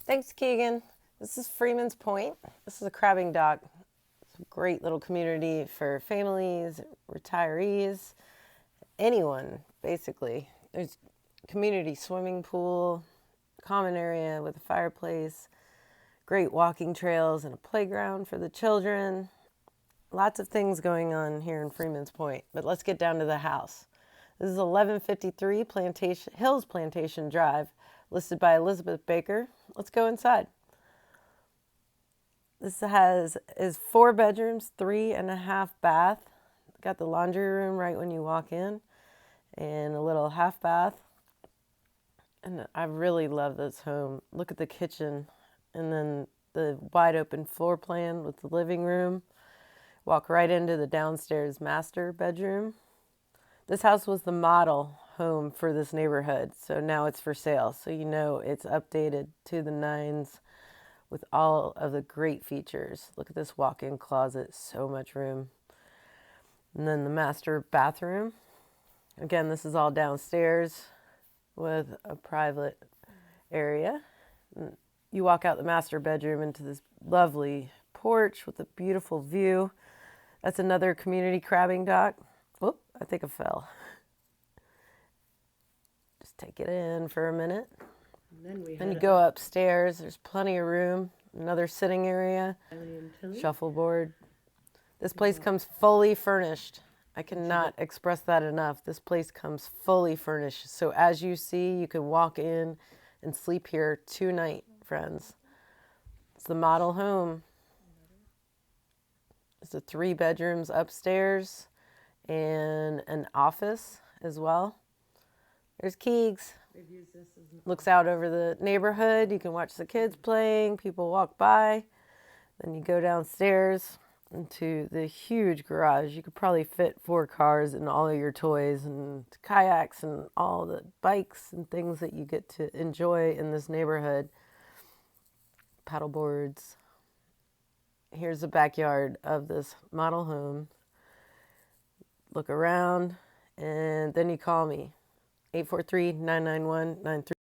Thanks, Keegan. This is Freeman's Point. This is a crabbing dock. It's a great little community for families, retirees, anyone, basically. There's community swimming pool, common area with a fireplace, great walking trails and a playground for the children. Lots of things going on here in Freeman's Point, but let's get down to the house. This is 1153 Hills Plantation Drive, listed by Elizabeth Baker. Let's go inside. This is 4 bedrooms, 3.5 bath. Got the laundry room right when you walk in, and a little half bath. And I really love this home. Look at the kitchen, and then the wide open floor plan with the living room. Walk right into the downstairs master bedroom. This house was the model home for this neighborhood, so now it's for sale. So you know it's updated to the nines with all of the great features. Look at this walk-in closet, so much room. And then the master bathroom. Again, this is all downstairs with a private area. You walk out the master bedroom into this lovely porch with a beautiful view. That's another community crabbing dock. Whoop, I think I fell. Just take it in for a minute. Then you go upstairs. There's plenty of room. Another sitting area. Shuffleboard. This place comes fully furnished. I cannot express that enough. This place comes fully furnished. So as you see, you can walk in and sleep here tonight, friends. It's the model home. It's the 3 bedrooms upstairs and an office as well. There's Keegs. Looks out over the neighborhood. You can watch the kids playing. People walk by. Then you go downstairs into the huge garage. You could probably fit 4 cars and all of your toys and kayaks and all the bikes and things that you get to enjoy in this neighborhood. Paddle boards. Here's the backyard of this model home. Look around, and then you call me, 843-991-93.